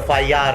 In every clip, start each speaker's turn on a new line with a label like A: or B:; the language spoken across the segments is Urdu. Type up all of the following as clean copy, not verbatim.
A: FIR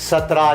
A: 17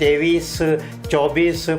A: 23, 24,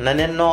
A: 99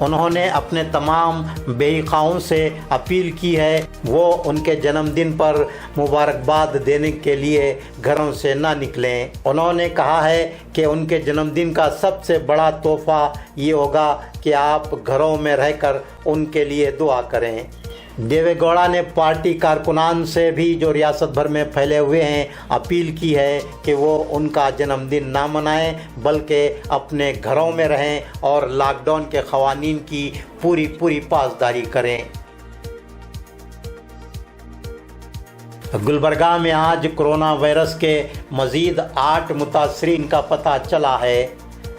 A: انہوں نے اپنے تمام بیخواؤں سے اپیل کی ہے وہ ان کے جنم دن پر مبارکباد دینے کے لیے گھروں سے نہ نکلیں۔ انہوں نے کہا ہے کہ ان کے جنم دن کا سب سے بڑا تحفہ یہ ہوگا کہ آپ گھروں میں رہ کر ان کے لیے دعا کریں۔ دیوے گوڑا نے پارٹی کارکنان سے بھی جو ریاست بھر میں پھیلے ہوئے ہیں اپیل کی ہے کہ وہ ان کا جنم دن نہ منائیں بلکہ اپنے گھروں میں رہیں اور لاک ڈاؤن کے قوانین کی پوری پاسداری کریں۔ گلبرگہ میں آج کرونا وائرس کے مزید 8 متاثرین کا پتہ چلا ہے،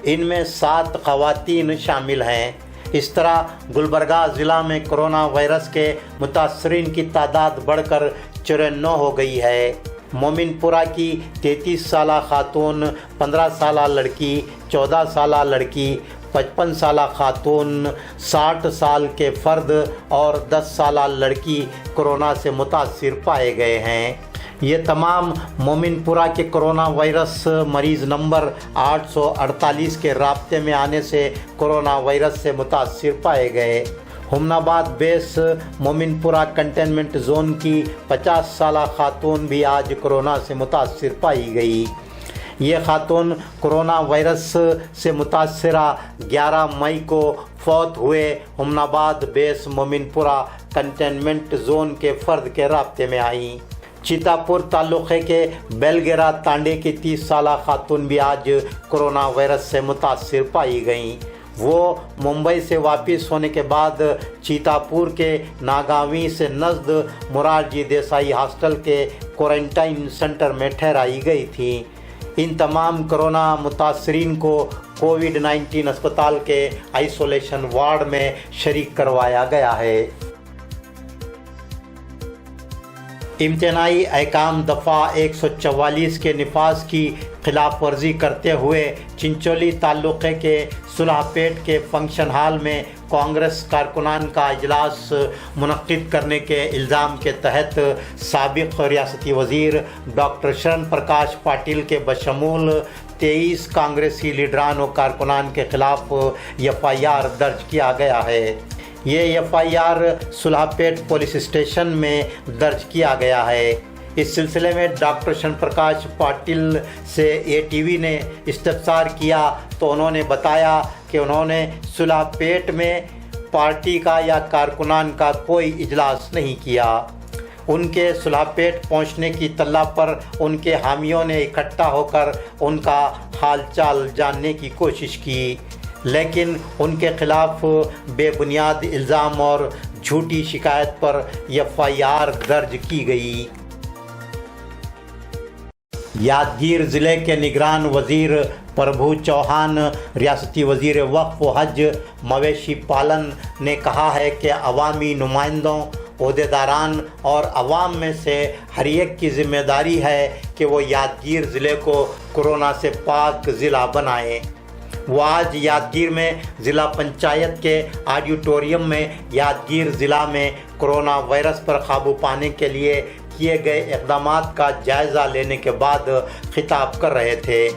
A: ان میں 7 خواتین شامل ہیں۔ اس طرح گلبرگہ ضلع میں کرونا وائرس کے متاثرین کی تعداد بڑھ کر 94 ہو گئی ہے۔ مومن پورہ کی 33 سالہ خاتون، 15 سالہ لڑکی، 14 سالہ لڑکی، 55 سالہ خاتون، 60 سال کے فرد اور 10 سالہ لڑکی کرونا سے متاثر پائے گئے ہیں۔ یہ تمام مومن پورہ کے کرونا وائرس مریض نمبر 848 کے رابطے میں آنے سے کرونا وائرس سے متاثر پائے گئے۔ ہمن آباد بیس مومن پورہ کنٹینمنٹ زون کی 50 سالہ خاتون بھی آج کرونا سے متاثر پائی گئی۔ یہ خاتون کرونا وائرس سے متاثرہ 11 مئی کو فوت ہوئے ہمن آباد بیس مومن پورہ کنٹینمنٹ زون کے فرد کے رابطے میں آئیں۔ چیتا پور تعلقے کے بیلگیرا تانڈے کی 30 سالہ خاتون بھی آج کرونا وائرس سے متاثر پائی گئیں۔ وہ ممبئی سے واپس ہونے کے بعد چیتا پور کے ناگاویں سے نزد مرارجی دیسائی ہاسٹل کے کوارنٹائن سینٹر میں ٹھہرائی گئی تھیں۔ ان تمام کرونا متاثرین کو کووڈ-19 اسپتال کے آئسولیشن وارڈ میں شریک کروایا گیا ہے۔ امتناعی احکام دفعہ 144 کے نفاذ کی خلاف ورزی کرتے ہوئے چنچولی تعلقے کے صلح پیٹ کے فنکشن ہال میں کانگریس کارکنان کا اجلاس منعقد کرنے کے الزام کے تحت سابق ریاستی وزیر ڈاکٹر شرن پرکاش پاٹل کے بشمول 23 کانگریسی لیڈران و کارکنان کے خلاف FIR درج کیا گیا ہے۔ یہ FIR صلح پیٹ پولیس اسٹیشن میں درج کیا گیا ہے۔ اس سلسلے میں ڈاکٹر شرن پرکاش پاٹل سے ATV نے استفسار کیا تو انہوں نے بتایا کہ انہوں نے صلح پیٹ میں پارٹی کا یا کارکنان کا کوئی اجلاس نہیں کیا۔ ان کے صلح پیٹ پہنچنے کی اطلاع پر ان کے حامیوں نے اکٹھا ہو کر ان کا حال چال جاننے کی کوشش کی، لیکن ان کے خلاف بے بنیاد الزام اور جھوٹی شکایت پر FIR درج کی گئی۔ یادگیر ضلع کے نگران وزیر پربھو چوہان، ریاستی وزیر وقف و حج مویشی پالن نے کہا ہے کہ عوامی نمائندوں، عہدیداران اور عوام میں سے ہر ایک کی ذمہ داری ہے کہ وہ یادگیر ضلع کو کورونا سے پاک ضلع بنائیں۔ وہ آج یادگیر میں ضلع پنچایت کے آڈیٹوریم میں یادگیر ضلع میں کرونا وائرس پر قابو پانے کے لیے کیے گئے اقدامات کا جائزہ لینے کے بعد خطاب کر رہے تھے۔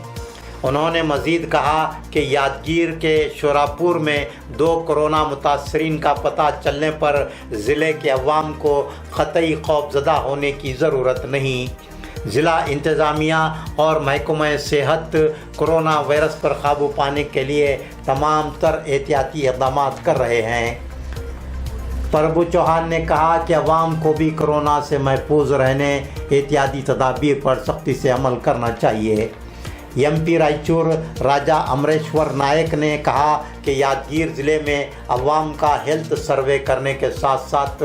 A: انہوں نے مزید کہا کہ یادگیر کے شوراپور میں 2 کرونا متاثرین کا پتہ چلنے پر ضلع کے عوام کو قطعی خوفزدہ ہونے کی ضرورت نہیں۔ ضلع انتظامیہ اور محکمہ صحت کرونا وائرس پر قابو پانے کے لیے تمام تر احتیاطی اقدامات کر رہے ہیں۔ پربھو چوہان نے کہا کہ عوام کو بھی کرونا سے محفوظ رہنے احتیاطی تدابیر پر سختی سے عمل کرنا چاہیے۔ MP رائچور راجہ امریشور نائک نے کہا کہ یادگیر ضلع میں عوام کا ہیلتھ سروے کرنے کے ساتھ ساتھ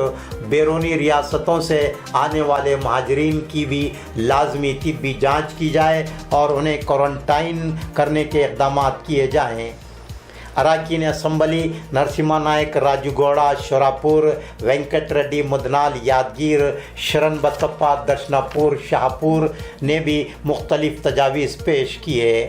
A: بیرونی ریاستوں سے آنے والے مہاجرین کی بھی لازمی طبی جانچ کی جائے اور انہیں کوارنٹائن کرنے کے اقدامات کیے جائیں۔ اراکین اسمبلی نرسمہا نائک راجو گوڑا شوراپور، وینکٹ ریڈی مدنال یادگیر، شرن بتپا درشنا پور شاہپور نے بھی مختلف تجاویز پیش کیے۔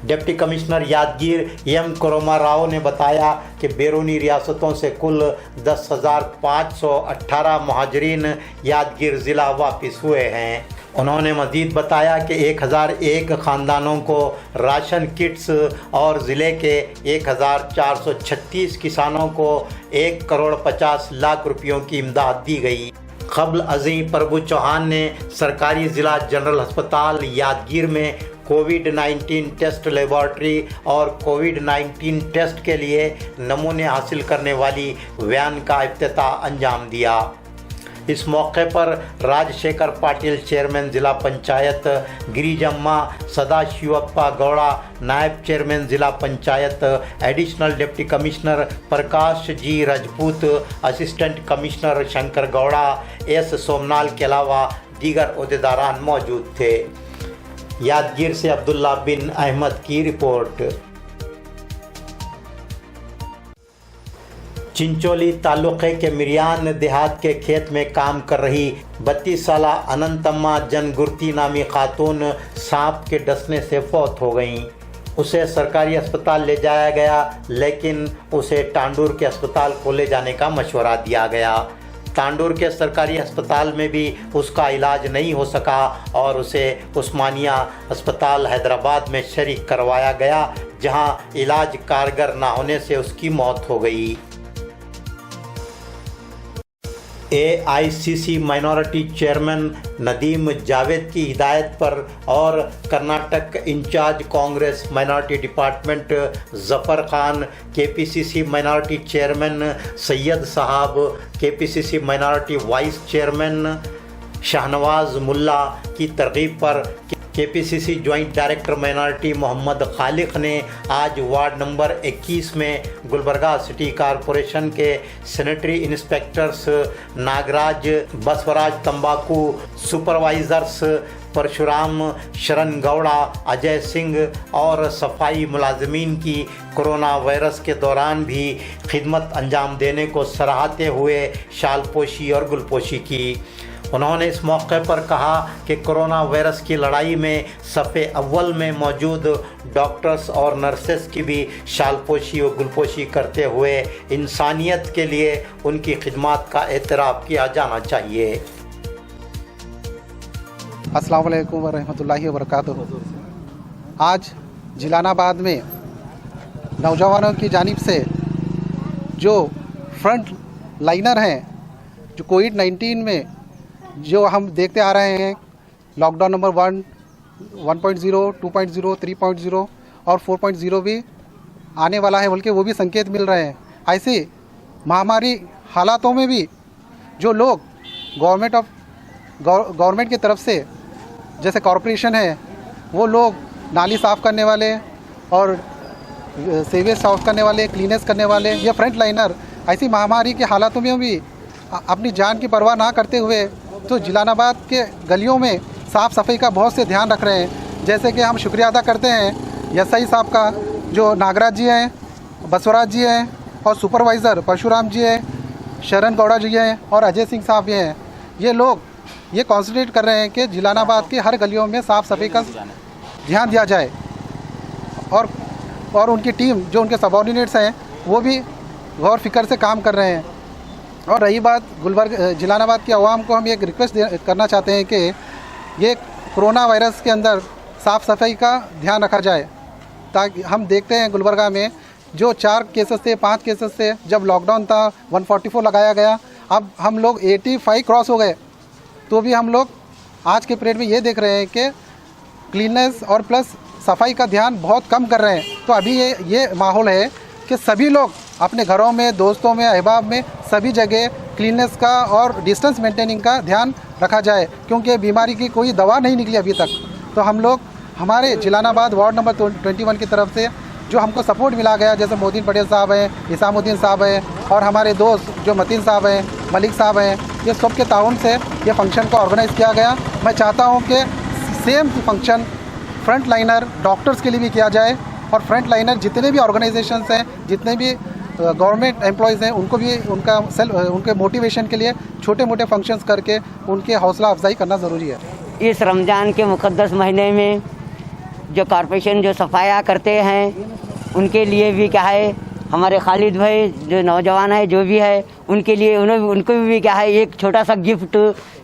A: Deputy commissioner Yadgir M Kurma Rao نے بتایا کہ بیرونی ریاستوں سے کل 10,518 مہاجرین یادگیر ضلع واپس ہوئے ہیں۔ انہوں نے مزید بتایا کہ 1001 خاندانوں کو راشن کٹس اور ضلع کے 1436 کسانوں کو 1,50,00,000 روپیوں کی امداد دی گئی۔ قبل ازیں پربھو چوہان نے سرکاری ضلع جنرل ہسپتال یادگیر میں کووڈ-19 ٹیسٹ لیبارٹری اور کووڈ-19 ٹیسٹ کے لیے نمونے حاصل کرنے والی وین کا افتتاح انجام دیا۔ اس موقع پر راج شیکھر پاٹل چیئرمین ضلع پنچایت، گریجمہ سدا شیوپا گوڑا نائب چیئرمین ضلع panchayat, additional deputy commissioner Prakash ji Rajput, assistant commissioner Shankar Gowda, S سومنال کے علاوہ دیگر عہدیداران موجود تھے۔ یادگیر سے عبداللہ بن احمد کی رپورٹ۔ چنچولی تعلقے کے مریان دیہات کے کھیت میں کام کر رہی 32 سالہ اننتما جن گرتی نامی خاتون سانپ کے ڈسنے سے فوت ہو گئیں۔ اسے سرکاری اسپتال لے جایا گیا لیکن اسے ٹانڈور کے اسپتال کو لے جانے کا مشورہ دیا گیا۔ ٹانڈور کے سرکاری اسپتال میں بھی اس کا علاج نہیں ہو سکا اور اسے عثمانیہ اسپتال حیدرآباد میں شریک کروایا گیا، جہاں علاج کارگر نہ ہونے سے اس کی موت ہو گئی۔ AICC minority chairman Nadeem Javed کی ہدایت پر اور Karnataka in charge Congress minority department Zafar Khan, KPCC minority chairman Syed صاحب، KPCC minority vice chairman Shahnawaz Mulla کی ترغیب پر KPCC joint director minority Mohammed Khaliq نے آج وارڈ نمبر 21 میں گلبرگہ سٹی کارپوریشن کے sanitary inspectors Nagaraj Basavaraj Tambaku, supervisors Parshuram شرن گوڑا، اجے سنگھ اور صفائی ملازمین کی کرونا وائرس کے دوران بھی خدمت انجام دینے کو سراہتے ہوئے شال پوشی اور گل پوشی کی۔ انہوں نے اس موقع پر کہا کہ کرونا وائرس کی لڑائی میں صف اول میں موجود ڈاکٹرز اور نرسز کی بھی شال پوشی و گل پوشی کرتے ہوئے انسانیت کے لیے ان کی خدمات کا اعتراف کیا جانا چاہیے۔
B: السلام علیکم ورحمۃ اللہ وبرکاتہ۔ آج جلال آباد میں نوجوانوں کی جانب سے جو فرنٹ لائنر ہیں، جو کووڈ-19 میں جو ہم دیکھتے آ رہے ہیں، لاک ڈاؤن نمبر 1، 1.0، 2.0، 3.0 اور 4.0 بھی آنے والا ہے، بلکہ وہ بھی سنکیت مل رہے ہیں۔ ایسے مہاماری حالاتوں میں بھی جو لوگ گورنمنٹ کی طرف سے جیسے کارپوریشن ہے، وہ لوگ نالی صاف کرنے والے اور سیویج صاف کرنے والے، کلیننس کرنے والے، یا فرنٹ لائنر ایسی مہاماری کے حالاتوں میں بھی اپنی جان کی پرواہ نہ کرتے ہوئے تو جلال آباد کے گلیوں میں صاف صفائی کا بہت سے دھیان رکھ رہے ہیں۔ جیسے کہ ہم شکریہ ادا کرتے ہیں SI صاحب کا، جو ناگراج جی ہیں، بسوراج جی ہیں، اور سپروائزر پرشورام جی ہیں، شرن گوڑا جی ہیں اور اجے سنگھ صاحب بھی ہیں۔ یہ لوگ یہ کانسنٹریٹ کر رہے ہیں کہ جلال آباد کے ہر گلیوں میں صاف صفائی کا دھیان دیا جائے، اور ان کی ٹیم جو ان کے سب آرڈینیٹس ہیں وہ بھی غور فکر سے کام کر رہے ہیں۔ اور رہی بات جلال آباد کے عوام کو ہم ایک ریکویسٹ کرنا چاہتے ہیں کہ یہ کرونا وائرس کے اندر صاف صفائی کا دھیان رکھا جائے، تاکہ ہم دیکھتے ہیں گلبرگہ میں جو 4 کیسز تھے، 5 کیسز تھے، جب لاک ڈاؤن تھا 144 لگایا گیا، اب ہم لوگ 85 کراس ہو گئے، تو بھی ہم لوگ آج کے پیریڈ میں یہ دیکھ رہے ہیں کہ کلیننس اور پلس صفائی کا دھیان بہت کم کر رہے ہیں۔ تو ابھی یہ ماحول ہے کہ سبھی لوگ اپنے گھروں میں، دوستوں میں، احباب میں، سبھی جگہ کلیننس کا اور ڈسٹنس مینٹیننگ کا دھیان رکھا جائے، کیونکہ بیماری کی کوئی دوا نہیں نکلی ابھی تک۔ تو ہم لوگ ہمارے جلال آباد وارڈ نمبر 21 کی طرف سے جو ہم کو سپورٹ ملا گیا، جیسے مودین پٹیل صاحب ہیں، نظام الدین صاحب ہیں، اور ہمارے دوست جو متین صاحب ہیں، ملک صاحب ہیں، یہ سب کے تعاون سے یہ فنکشن کو آرگنائز کیا گیا۔ میں چاہتا ہوں کہ same function front liner doctors کے لیے بھی کیا جائے، اور فرنٹ لائنر جتنے بھی آرگنائزیشنس ہیں، جتنے بھی گورنمنٹ امپلائیز ہیں، ان کو بھی ان کے موٹیویشن کے لیے چھوٹے موٹے فنکشنز کر کے ان کے حوصلہ افزائی کرنا ضروری ہے۔
C: اس رمضان کے مقدس مہینے میں جو کارپوریشن جو صفائیاں کرتے ہیں، ان کے لیے بھی کیا ہے، ہمارے خالد بھائی جو نوجوان ہے جو بھی ہے، ان کے لیے ان کو بھی کیا ہے ایک چھوٹا سا گفٹ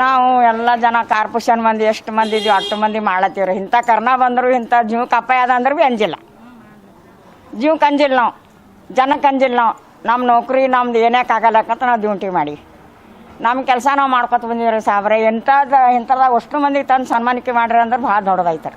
D: ನಾವು ಎಲ್ಲ ಜನ ಕಾರ್ಪೊರೇಷನ್ ಮಂದಿ ಎಷ್ಟು ಮಂದಿ ಇದೀವಿ ಅಷ್ಟು ಮಂದಿ ಮಾಡ್ಲತ್ತೀವ್ರಿ. ಇಂಥ ಕರ್ನಾ ಬಂದರು ಇಂಥ ಜೀವಕ್ಕೆ ಅಪಾಯ ಅದ ಅಂದ್ರೆ ಭೀ ಅಂಜಿಲ್ಲ, ಜೀವಕ್ಕೆ ಅಂಜಿಲ್ಲ, ನಾವು ಜನಕ್ಕೆ ಅಂಜಿಲ್ಲ. ನಾವು ನಮ್ಮ ನೌಕರಿ ನಮ್ದು ಏನೇಕಾಗಲ್ಲಕ್ಕಂತ ನಾವು ಡ್ಯೂಟಿ ಮಾಡಿ ನಮ್ಮ ಕೆಲಸ ನಾವು ಮಾಡ್ಕೊತ ಬಂದಿವ್ರಿ ಸಾಬ್ರೆ. ಇಂಥದಾಗ ಅಷ್ಟು ಮಂದಿಗೆ ತಂದು ಸನ್ಮಾನಿಕೆ ಮಾಡ್ರಿ ಅಂದ್ರೆ ಭಾಳ ದೊಡ್ಡದಾಯ್ತಾರೆ.